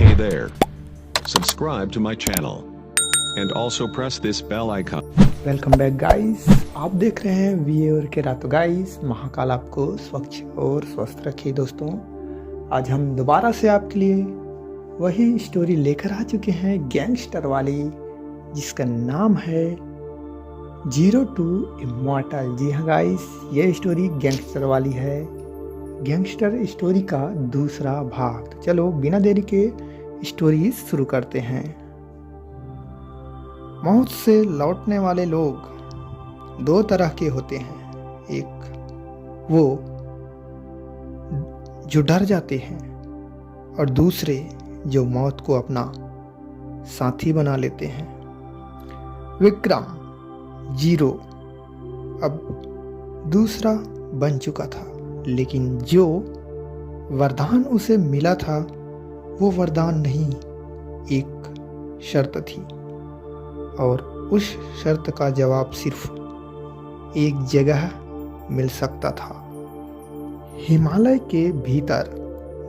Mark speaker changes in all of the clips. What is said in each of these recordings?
Speaker 1: Hey there. Subscribe to my channel. And also press this bell icon.
Speaker 2: Welcome back guys, आप देख रहे हैं वीर के रात। गाइस, महाकाल आपको स्वच्छ और स्वस्थ रखे। दोस्तों, आज हम दोबारा से आपके लिए वही स्टोरी लेकर आ चुके हैं, गैंगस्टर वाली, जिसका नाम है जीरो टू इमॉर्टल। जी हाँ गाइस, ये स्टोरी गैंगस्टर वाली है, गैंगस्टर स्टोरी का दूसरा भाग। तो चलो बिना देरी के स्टोरी शुरू करते हैं। मौत से लौटने वाले लोग दो तरह के होते हैं। एक वो जो डर जाते हैं और दूसरे जो मौत को अपना साथी बना लेते हैं। विक्रम जीरो अब दूसरा बन चुका था, लेकिन जो वरदान उसे मिला था वो वरदान नहीं, एक शर्त थी, और उस शर्त का जवाब सिर्फ एक जगह मिल सकता था, हिमालय के भीतर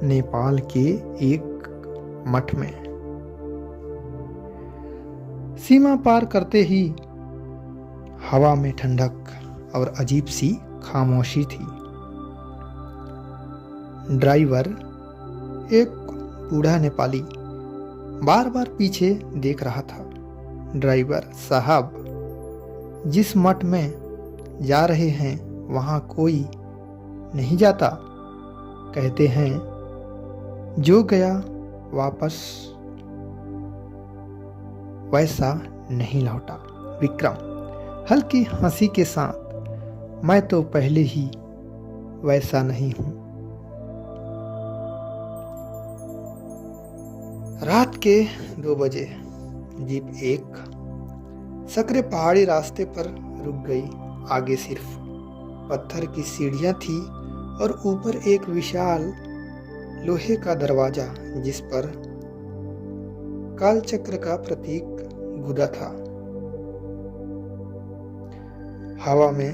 Speaker 2: नेपाल के एक मठ में। सीमा पार करते ही हवा में ठंडक और अजीब सी खामोशी थी। ड्राइवर, एक बूढ़ा नेपाली, बार बार पीछे देख रहा था। ड्राइवर साहब, जिस मठ में जा रहे हैं वहाँ कोई नहीं जाता। कहते हैं जो गया वापस वैसा नहीं लौटा। विक्रम हल्की हंसी के साथ, मैं तो पहले ही वैसा नहीं हूँ। रात के 2 बजे जीप एक सकरे पहाड़ी रास्ते पर रुक गई। आगे सिर्फ पत्थर की सीढ़ियां थी और ऊपर एक विशाल लोहे का दरवाजा, जिस पर कालचक्र का प्रतीक गुदा था। हवा में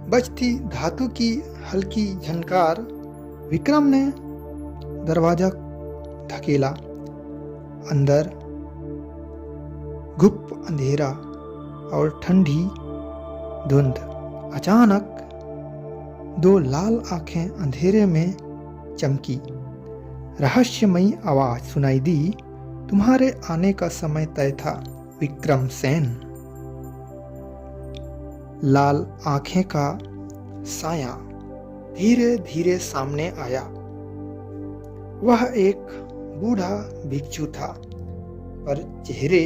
Speaker 2: बजती धातु की हल्की झनकार। विक्रम ने दरवाजा धकेला। अंदर गुप्त अंधेरा और ठंडी धुंध। अचानक 2 लाल आंखें अंधेरे में चमकी। रहस्यमयी आवाज सुनाई दी, तुम्हारे आने का समय तय था, विक्रम सेन। लाल आंखें का साया धीरे धीरे सामने आया। वह एक बूढ़ा भिक्षु था, पर चेहरे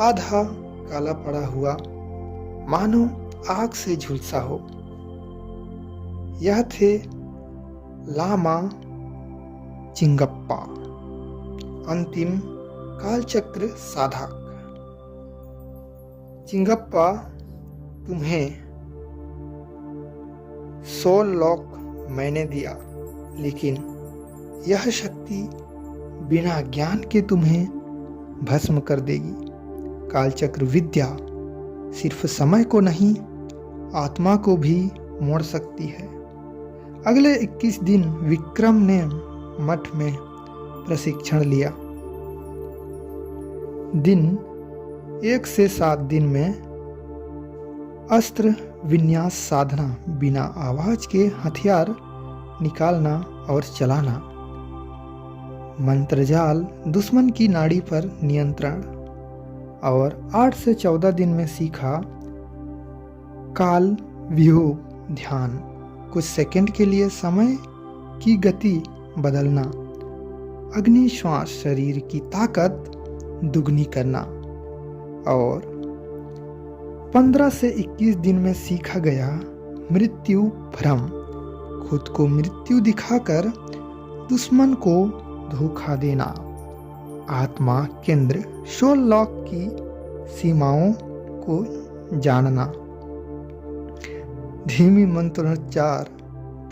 Speaker 2: आधा काला पड़ा हुआ, मानो आग से झुलसा हो। यह थे लामा चिंगप्पा, अंतिम कालचक्र साधक। चिंगप्पा, तुम्हें 100 लॉक मैंने दिया, लेकिन यह शक्ति बिना ज्ञान के तुम्हें भस्म कर देगी। कालचक्र विद्या सिर्फ समय को नहीं, आत्मा को भी मोड़ सकती है। अगले 21 दिन विक्रम ने मठ में प्रशिक्षण लिया। दिन 1 से 7 दिन में अस्त्र विन्यास साधना, बिना आवाज के हथियार निकालना और चलाना, मंत्रजाल, दुश्मन की नाड़ी पर नियंत्रण, और 8 से 14 दिन में सीखा काल व्यूह ध्यान, कुछ सेकंड के लिए समय की गति बदलना, अग्नि श्वास, शरीर की ताकत दुगनी करना, और 15 से 21 दिन में सीखा गया मृत्यु भ्रम, खुद को मृत्यु दिखाकर दुश्मन को धोखा देना, आत्मा केंद्र, 16 लॉक की सीमाओं को जानना, धीमी मंत्रोच्चार,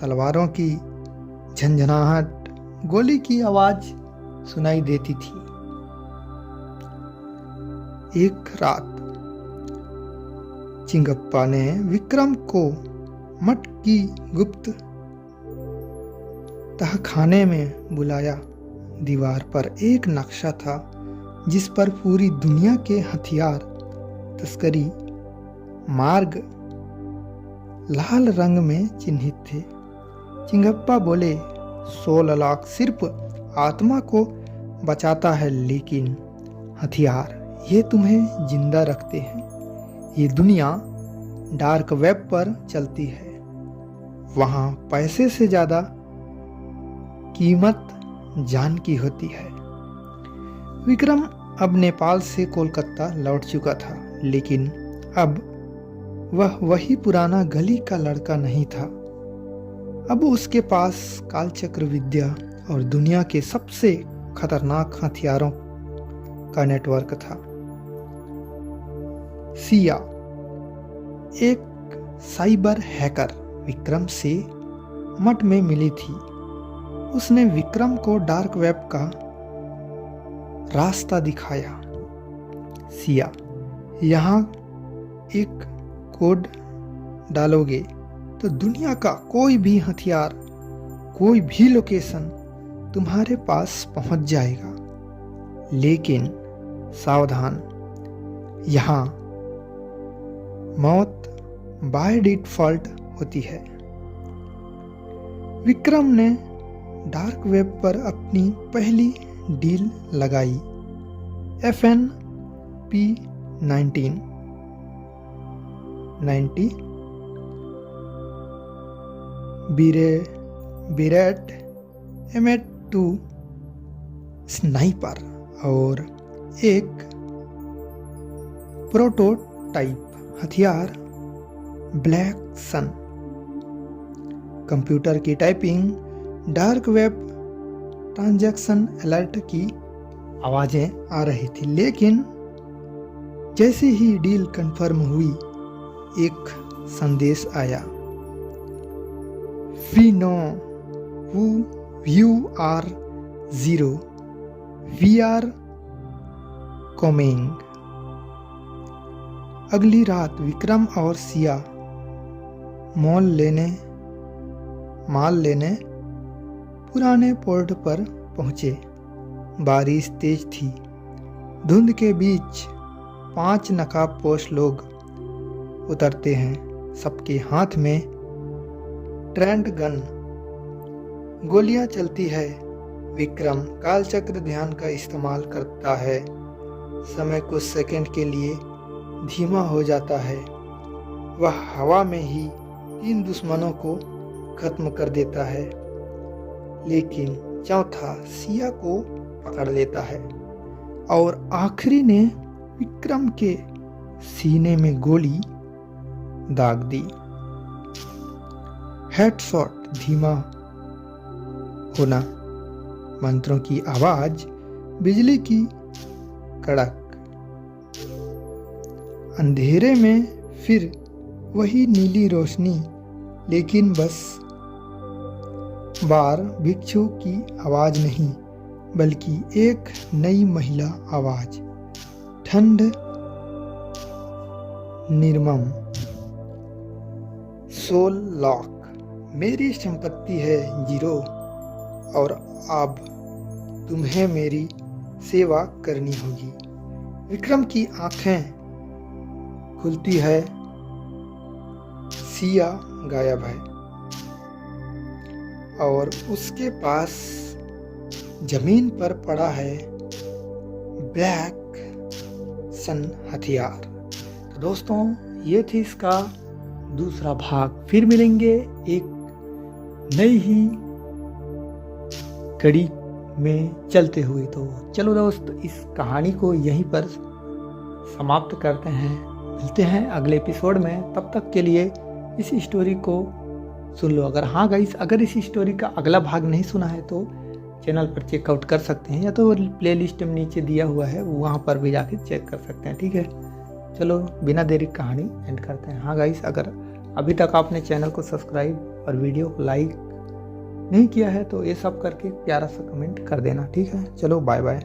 Speaker 2: तलवारों की झंझनाहट, गोली की आवाज सुनाई देती थी। एक रात चिंगप्पा ने विक्रम को मठ की गुप्त तहखाने में बुलाया। दीवार पर एक नक्शा था जिस पर पूरी दुनिया के हथियार, तस्करी मार्ग लाल रंग में चिन्हित थे। चिंगप्पा बोले, 16 लाख सिर्फ आत्मा को बचाता है, लेकिन हथियार ये तुम्हें जिंदा रखते हैं। ये दुनिया डार्क वेब पर चलती है, वहां पैसे से ज्यादा कीमत जान की होती है। विक्रम अब नेपाल से कोलकाता लौट चुका था, लेकिन अब वह वही पुराना गली का लड़का नहीं था। अब उसके पास कालचक्र विद्या और दुनिया के सबसे खतरनाक हथियारों का नेटवर्क था। सिया, एक साइबर हैकर, विक्रम से मठ में मिली थी। उसने विक्रम को डार्क वेब का रास्ता दिखाया। सिया, यहाँ एक कोड डालोगे तो दुनिया का कोई भी हथियार, कोई भी लोकेशन तुम्हारे पास पहुंच जाएगा। लेकिन सावधान, यहाँ मौत बाय डिफ़ॉल्ट होती है। विक्रम ने डार्क वेब पर अपनी पहली डील लगाई। FNP19 बिरेट M2 स्नाइपर और एक प्रोटोटाइप हथियार ब्लैक सन। कंप्यूटर की typing, dark web transaction alert की आवाजें आ रही थी, लेकिन जैसे ही डील कंफर्म हुई, एक संदेश आया। We know who you are, zero. We are coming. अगली रात विक्रम और सिया माल लेने पुराने पोर्ट पर पहुंचे। बारिश तेज थी। धुंध के बीच 5 नकाबपोश लोग उतरते हैं। सबके हाथ में ट्रेंड गन, गोलियां चलती है। विक्रम कालचक्र ध्यान का इस्तेमाल करता है। समय कुछ सेकंड के लिए धीमा हो जाता है। वह हवा में ही 3 दुश्मनों को खत्म कर देता है, लेकिन चौथा सिया को पकड़ लेता है और आखिरी ने विक्रम के सीने में गोली दाग दी। हेडशॉट, धीमा होना, मंत्रों की आवाज, बिजली की कड़क। अंधेरे में फिर वही नीली रोशनी, लेकिन बस बार भिक्षु की आवाज नहीं, बल्कि एक नई महिला आवाज। ठंड, निर्मम। सोल लॉक, मेरी संपत्ति है 0 और अब तुम्हें मेरी सेवा करनी होगी। विक्रम की आंखें खुलती है। सिया गायब है और उसके पास जमीन पर पड़ा है ब्लैक सन हथियार। तो दोस्तों, ये थी इसका दूसरा भाग। फिर मिलेंगे एक नई ही कड़ी में चलते हुए। तो चलो दोस्त, इस कहानी को यहीं पर समाप्त करते हैं। मिलते हैं अगले एपिसोड में। तब तक के लिए इस स्टोरी को सुन लो। अगर इस स्टोरी का अगला भाग नहीं सुना है तो चैनल पर चेकआउट कर सकते हैं, या तो प्लेलिस्ट में नीचे दिया हुआ है, वहाँ पर भी जाके चेक कर सकते हैं। ठीक है, चलो बिना देरी कहानी एंड करते हैं। हाँ गाइस, अगर अभी तक आपने चैनल को सब्सक्राइब और वीडियो को लाइक नहीं किया है तो ये सब करके प्यारा सा कमेंट कर देना। ठीक है, चलो बाय बाय।